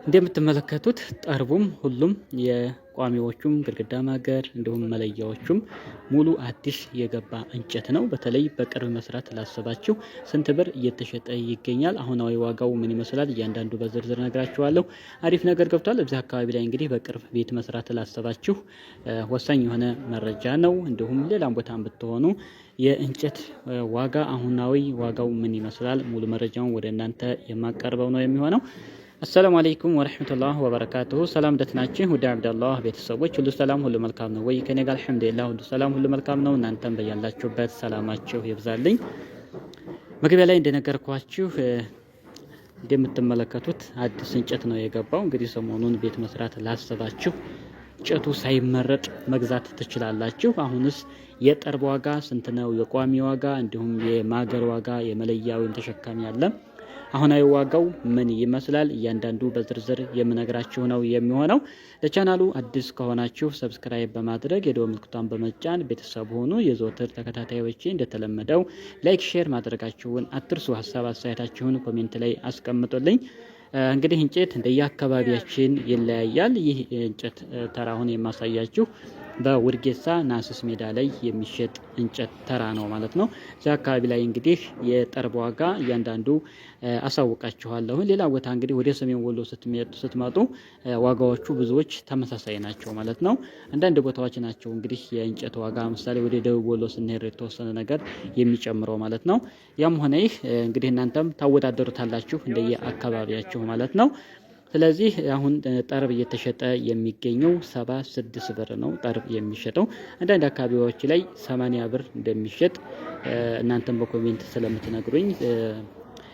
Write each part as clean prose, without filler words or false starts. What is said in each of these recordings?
እንደምትመለከቱት ጠርቡም ሁሉም የቋሚዎቹም ግድግዳ ማገር እንዲሁም መለያዎቹም ሙሉ አዲስ የገባ እንጨት ነው። በተለይ በቅርብ መስራት ላሰባችሁ ስንት ብር እየተሸጠ ይገኛል? አሁናዊ ዋጋው ምን ይመስላል? እያንዳንዱ በዝርዝር ነግራችኋለሁ። አሪፍ ነገር ገብቷል። እዚህ አካባቢ ላይ እንግዲህ በቅርብ ቤት መስራት ላሰባችሁ ወሳኝ የሆነ መረጃ ነው። እንዲሁም ሌላም ቦታም ብትሆኑ የእንጨት ዋጋ አሁናዊ ዋጋው ምን ይመስላል? ሙሉ መረጃውን ወደ እናንተ የማቀርበው ነው የሚሆነው። አሰላሙ አለይኩም ወራህመቱላሂ ወበረካቱሁ። ሰላም ደህናችሁ ወደ አብደላህ ቤተሰቦች ሁሉ ሰላም ሁሉ መልካም ነው ወይ? ከኔ ጋር አልሐምዱሊላህ ሁሉ ሰላም ሁሉ መልካም ነው። እናንተም በያላችሁበት ሰላማችሁ ይብዛልኝ። መግቢያ ላይ እንደነገርኳችሁ እንደምትመለከቱት አዲስ እንጨት ነው የገባው። እንግዲህ ሰሞኑን ቤት መስራት ላሰባችሁ እንጨቱ ሳይመረጥ መግዛት ትችላላችሁ። አሁንስ የጠርብ ዋጋ ስንት ነው? የቋሚ ዋጋ እንዲሁም የማገር ዋጋ የመለያ ወይም ተሸካሚ አለ። አሁናዊ ዋጋው ምን ይመስላል? እያንዳንዱ በዝርዝር የምነግራችሁ ነው የሚሆነው። ለቻናሉ አዲስ ከሆናችሁ ሰብስክራይብ በማድረግ የደወል ምልክቱን በመጫን ቤተሰብ ሆኑ። የዘወትር ተከታታዮቼ እንደተለመደው ላይክ፣ ሼር ማድረጋችሁን አትርሱ። ሀሳብ አስተያየታችሁን ኮሜንት ላይ አስቀምጡልኝ። እንግዲህ እንጨት እንደየአካባቢያችን ይለያያል። ይህ እንጨት ተራውን የማሳያችሁ በውድጌሳ ናስስ ሜዳ ላይ የሚሸጥ እንጨት ተራ ነው ማለት ነው። እዚያ አካባቢ ላይ እንግዲህ የጠርብ ዋጋ እያንዳንዱ አሳውቃችኋለሁ። ሌላ ቦታ እንግዲህ ወደ ሰሜን ወሎ ስትመጡ ዋጋዎቹ ብዙዎች ተመሳሳይ ናቸው ማለት ነው። አንዳንድ ቦታዎች ናቸው እንግዲህ የእንጨት ዋጋ ምሳሌ ወደ ደቡብ ወሎ ስንሄድ የተወሰነ ነገር የሚጨምረው ማለት ነው። ያም ሆነ ይህ እንግዲህ እናንተም ታወዳደሩታላችሁ እንደየ አካባቢያችሁ ማለት ነው። ስለዚህ አሁን ጠርብ እየተሸጠ የሚገኘው 76 ብር ነው። ጠርብ የሚሸጠው አንዳንድ አካባቢዎች ላይ 80 ብር እንደሚሸጥ እናንተም በኮሜንት ስለምትነግሩኝ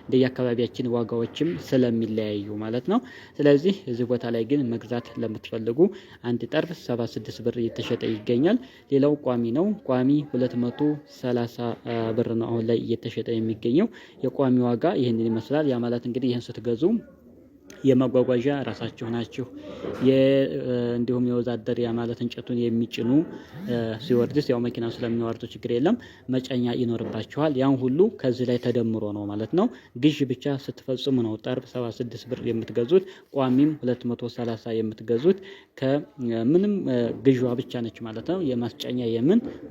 እንደየአካባቢያችን ዋጋዎችም ስለሚለያዩ ማለት ነው። ስለዚህ እዚህ ቦታ ላይ ግን መግዛት ለምትፈልጉ አንድ ጠርብ 76 ብር እየተሸጠ ይገኛል። ሌላው ቋሚ ነው። ቋሚ 230 ብር ነው አሁን ላይ እየተሸጠ የሚገኘው። የቋሚ ዋጋ ይህንን ይመስላል። ያ ማለት እንግዲህ ይህን ስትገዙ የመጓጓዣ ራሳችሁ ናችሁ። እንዲሁም የወዛደር ያ ማለት እንጨቱን የሚጭኑ ሲወርድስ ያው መኪናው ስለሚወርዱ ችግር የለም መጫኛ ይኖርባችኋል። ያን ሁሉ ከዚህ ላይ ተደምሮ ነው ማለት ነው። ግዥ ብቻ ስትፈጽሙ ነው ጠርብ 76 ብር የምትገዙት። ቋሚም 230 የምትገዙት ከምንም ግዥዋ ብቻ ነች ማለት ነው። የማስጫኛ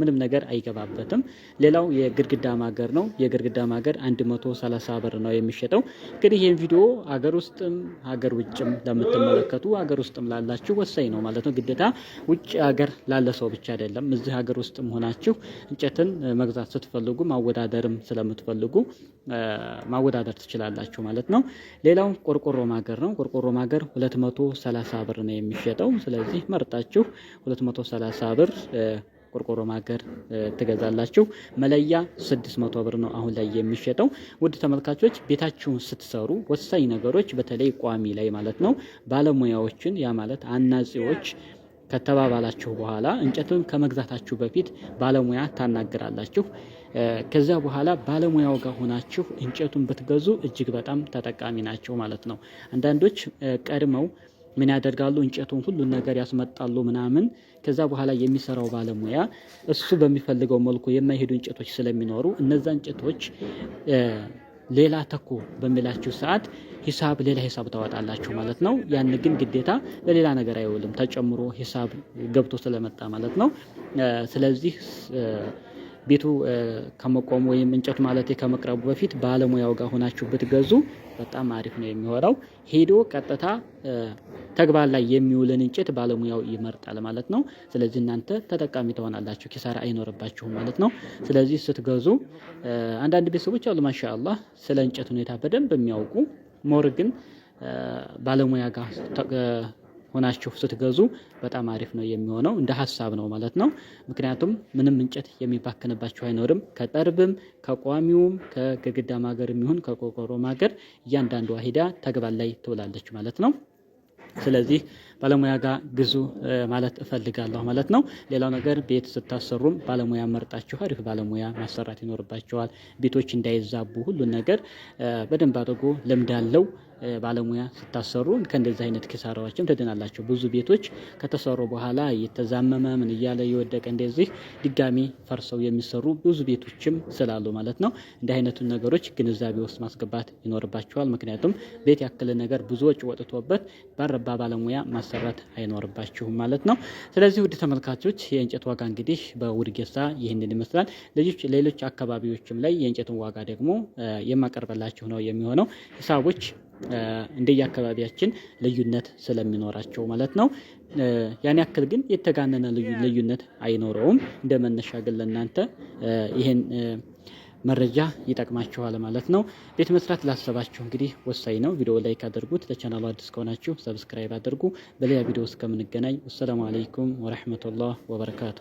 ምንም ነገር አይገባበትም። ሌላው የግድግዳ ማገር ነው። የግድግዳ ማገር 130 ብር ነው የሚሸጠው። እንግዲህ ይህን ቪዲዮ አገር ውስጥም ሀገር ውጭም ለምትመለከቱ ሀገር ውስጥም ላላችሁ ወሳኝ ነው ማለት ነው። ግዴታ ውጭ ሀገር ላለ ሰው ብቻ አይደለም። እዚህ ሀገር ውስጥም ሆናችሁ እንጨትን መግዛት ስትፈልጉ ማወዳደርም ስለምትፈልጉ ማወዳደር ትችላላችሁ ማለት ነው። ሌላው ቆርቆሮ ማገር ነው። ቆርቆሮ ማገር 230 ብር ነው የሚሸጠው። ስለዚህ መርጣችሁ 230 ብር ቆርቆሮ ማገር ትገዛላችሁ። መለያ 600 ብር ነው አሁን ላይ የሚሸጠው። ውድ ተመልካቾች ቤታችሁን ስትሰሩ ወሳኝ ነገሮች በተለይ ቋሚ ላይ ማለት ነው ባለሙያዎችን ያ ማለት አናጺዎች ከተባባላችሁ በኋላ እንጨቱን ከመግዛታችሁ በፊት ባለሙያ ታናግራላችሁ። ከዛ በኋላ ባለሙያው ጋር ሆናችሁ እንጨቱን ብትገዙ እጅግ በጣም ተጠቃሚ ናቸው ማለት ነው። አንዳንዶች ቀድመው ምን ያደርጋሉ? እንጨቱን ሁሉን ነገር ያስመጣሉ ምናምን። ከዛ በኋላ የሚሰራው ባለሙያ እሱ በሚፈልገው መልኩ የማይሄዱ እንጨቶች ስለሚኖሩ እነዛ እንጨቶች ሌላ ተኮ በሚላችሁ ሰዓት ሌላ ሂሳብ ታወጣላችሁ ማለት ነው። ያን ግን ግዴታ ለሌላ ነገር አይውልም፣ ተጨምሮ ሂሳብ ገብቶ ስለመጣ ማለት ነው። ስለዚህ ቤቱ ከመቆሙ ወይም እንጨት ማለት ከመቅረቡ በፊት ባለሙያው ጋር ሆናችሁ ብትገዙ በጣም አሪፍ ነው የሚሆነው። ሄዶ ቀጥታ ተግባር ላይ የሚውልን እንጨት ባለሙያው ይመርጣል ማለት ነው። ስለዚህ እናንተ ተጠቃሚ ትሆናላችሁ፣ ኪሳራ አይኖርባችሁም ማለት ነው። ስለዚህ ስትገዙ አንዳንድ ቤተሰቦች አሉ ማሻአላህ ስለ እንጨት ሁኔታ በደንብ የሚያውቁ ሞር ግን ባለሙያ ጋር ሆናችሁ ስትገዙ በጣም አሪፍ ነው የሚሆነው። እንደ ሀሳብ ነው ማለት ነው። ምክንያቱም ምንም እንጨት የሚባክንባችሁ አይኖርም። ከጠርብም ከቋሚውም ከግድግዳ ማገርም ይሁን ከቆርቆሮ ማገር እያንዳንዷ ሂዳ ተግባር ላይ ትውላለች ማለት ነው። ስለዚህ ባለሙያ ጋር ግዙ ማለት እፈልጋለሁ ማለት ነው። ሌላው ነገር ቤት ስታሰሩም ባለሙያ መርጣችሁ አሪፍ ባለሙያ ማሰራት ይኖርባችኋል። ቤቶች እንዳይዛቡ ሁሉን ነገር በደንብ አድርጎ ልምድ ያለው ባለሙያ ስታሰሩ ከእንደዚህ አይነት ኪሳራዎችም ትድናላችሁ። ብዙ ቤቶች ከተሰሩ በኋላ እየተዛመመ ምን እያለ የወደቀ እንደዚህ ድጋሚ ፈርሰው የሚሰሩ ብዙ ቤቶችም ስላሉ ማለት ነው። እንዲህ አይነቱን ነገሮች ግንዛቤ ውስጥ ማስገባት ይኖርባቸዋል። ምክንያቱም ቤት ያክል ነገር ብዙ ወጪ ወጥቶበት ባረባ ባለሙያ ማሰራት አይኖርባችሁም ማለት ነው። ስለዚህ ውድ ተመልካቾች የእንጨት ዋጋ እንግዲህ በውድጌሳ ይህንን ይመስላል። ሌሎች አካባቢዎችም ላይ የእንጨትን ዋጋ ደግሞ የማቀርበላችሁ ነው የሚሆነው። ሂሳቦች እንደየአካባቢያችን ልዩነት ስለሚኖራቸው ማለት ነው። ያን ያክል ግን የተጋነነ ልዩነት አይኖረውም። እንደ መነሻ ግን ለእናንተ ይሄን መረጃ ይጠቅማችኋል ማለት ነው። ቤት መስራት ላሰባችሁ እንግዲህ ወሳኝ ነው። ቪዲዮ ላይክ አድርጉት። ለቻናሉ አዲስ ከሆናችሁ ሰብስክራይብ አድርጉ። በሌላ ቪዲዮ እስከምንገናኝ ወሰላሙ አለይኩም ወራህመቱላህ ወበረካቱ።